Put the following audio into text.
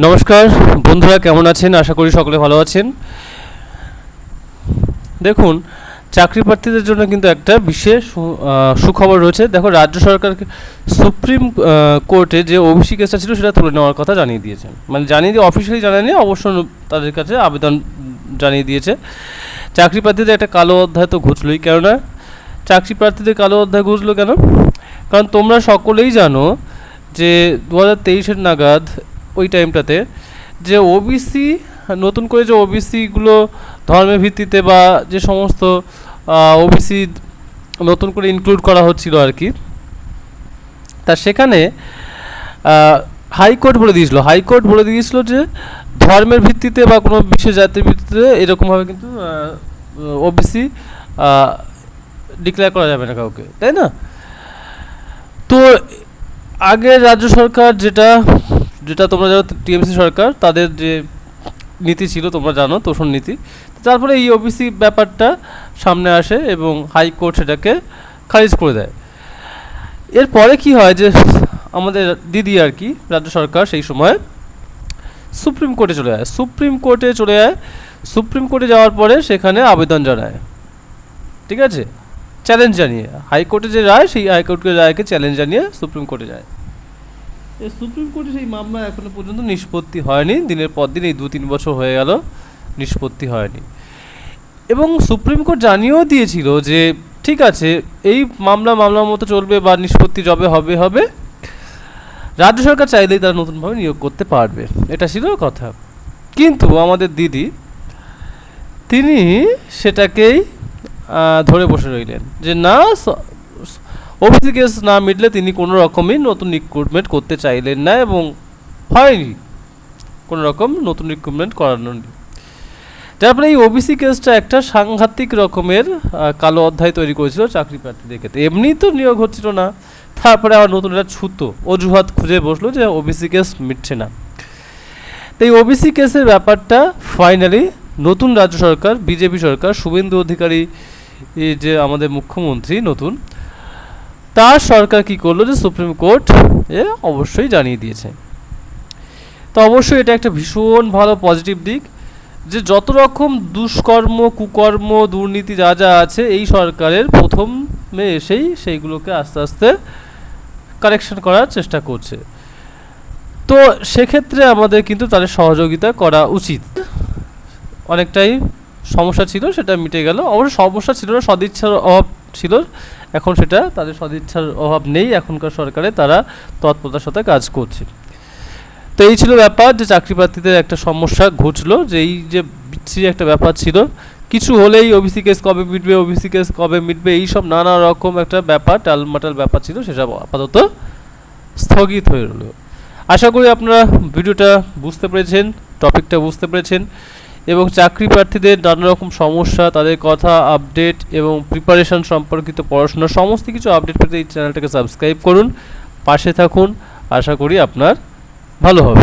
নমস্কার বন্ধুরা, কেমন আছেন? আশা করি সকলে ভালো আছেন। দেখুন, চাকরি প্রার্থীদের জন্য কিন্তু একটা বিশেষ সুখবর রয়েছে। দেখো, রাজ্য সরকার সুপ্রিম কোর্টে যে ওবিসি কেসটা ছিল সেটা তুলে নেওয়ার কথা জানিয়ে দিয়েছেন। মানে জানিয়ে দিয়ে অফিসিয়ালি জানায়নি, অবশ্য তাদের কাছে আবেদন জানিয়ে দিয়েছে। চাকরি প্রার্থীদের একটা কালো অধ্যায় তো ঘুচলই। কেননা চাকরি প্রার্থীদের কালো অধ্যায় ঘুচলো কেন? কারণ তোমরা সকলেই জানো যে 2023-এর নাগাদ ওই টাইমটাতে যে ওবিসি নতুন করে যে ওবিসিগুলো ধর্মের ভিত্তিতে বা যে সমস্ত ওবিসি নতুন করে ইনক্লুড করা হচ্ছিল আর কি, তা সেখানে হাইকোর্ট বলে দিয়েছিল যে ধর্মের ভিত্তিতে বা কোনো বিশেষ জাতির ভিত্তিতে এরকমভাবে কিন্তু ওবিসি ডিক্লেয়ার করা যাবে না কাউকে, তাই না? তো আগে রাজ্য সরকার যেটা যেটা তোমরা জানো, টিএমসি সরকার, তাদের যে নীতি ছিল তোমরা জানো, তোষণ নীতি। তারপরে এই ওবিসি ব্যাপারটা সামনে আসে এবং হাইকোর্ট সেটাকে খারিজ করে দেয়। এরপরে কি হয় যে আমাদের দিদি আর কি, রাজ্য সরকার সেই সময় সুপ্রিম কোর্টে চলে যায়। সুপ্রিম কোর্টে যাওয়ার পরে সেখানে আবেদন জানায়, ঠিক আছে, চ্যালেঞ্জ জানিয়ে। হাইকোর্টে যে রায়, সেই হাইকোর্টের রায়কে চ্যালেঞ্জ জানিয়ে সুপ্রিম কোর্টে যায়। এই সুপ্রিম কোর্টে সেই মামলা এখনো পর্যন্ত নিষ্পত্তি হয়নি। দিনের পর দিন এই 2-3 বছর হয়ে গেল, নিষ্পত্তি হয়নি। এবং সুপ্রিম কোর্ট জানিয়েও দিয়েছিল যে ঠিক আছে, এই মামলার মতো চলবে বা নিষ্পত্তি যবে হবে, রাজ্য সরকার চাইলেই তারা নতুনভাবে নিয়োগ করতে পারবে, এটা ছিল কথা। কিন্তু আমাদের দিদি তিনি সেটাকেই ধরে বসে রইলেন যে না, ওবিসি কেস না মিটলে তিনি কোনো রকমই নতুন রিক্রুটমেন্ট করতে চাইলেন না এবং হয়নি কোনো রকম নতুন রিক্রুটমেন্ট করানো। যার ফলে এই ওবিসি কেসটা একটা সাংঘাতিক রকমের কালো অধ্যায় তৈরি করেছিল চাকরি প্রার্থীদের ক্ষেত্রে। এমনি তো নিয়োগ হচ্ছিল না, তারপরে আবার নতুন একটা অজুহাত খুঁজে বসলো যে ওবিসি কেস মিটছে না। তো এই ওবিসি কেসের ব্যাপারটা ফাইনালি নতুন রাজ্য সরকার, বিজেপি সরকার, শুভেন্দু অধিকারী যে আমাদের মুখ্যমন্ত্রী নতুন, তার সরকার কি করলো যে সুপ্রিম কোর্ট অবশ্যই জানিয়ে দিয়েছে। তো অবশ্যই এটা একটা ভীষণ ভালো পজিটিভ দিক যে যত রকম দুষ্কর্ম, কুকর্ম, দুর্নীতি যা যা আছে, এই সরকারের প্রথমে এসেই সেইগুলোকে আস্তে আস্তে কারেকশন করার চেষ্টা করছে। তো সেক্ষেত্রে আমাদের কিন্তু তাদের সহযোগিতা করা উচিত। অনেকটাই সমস্যা ছিল, সেটা মিটে গেল। অবশ্য সমস্যা ছিল না, সদিচ্ছার অভাব ছিল। এখন সেটা তাদের সদিচ্ছার অভাব নেই, এখনকার সরকারে তারা তৎপরতার সাথে কাজ করছে। তো এই ছিল ব্যাপার যে চাকরি প্রার্থীদের একটা সমস্যা ঘটলো, যে এই যে বিচ্ছিরি একটা ব্যাপার ছিল, কিছু হলেই ওবিসি কেস কবে মিটবে এইসব নানা রকম একটা ব্যাপার, টালমাটাল ব্যাপার ছিল, সেটা আপাতত স্থগিত হয়ে রইল। আশা করি আপনারা ভিডিওটা বুঝতে পেরেছেন, টপিকটা বুঝতে পেরেছেন এবং চাকরি প্রার্থীদের নানা রকম সমস্যা, তাদের কথা, আপডেট এবং প্রিপারেশন সম্পর্কিত পড়াশোনার সমস্ত কিছু আপডেট পেতে এই চ্যানেলটাকে সাবস্ক্রাইব করুন, পাশে থাকুন। আশা করি আপনার ভালো হবে।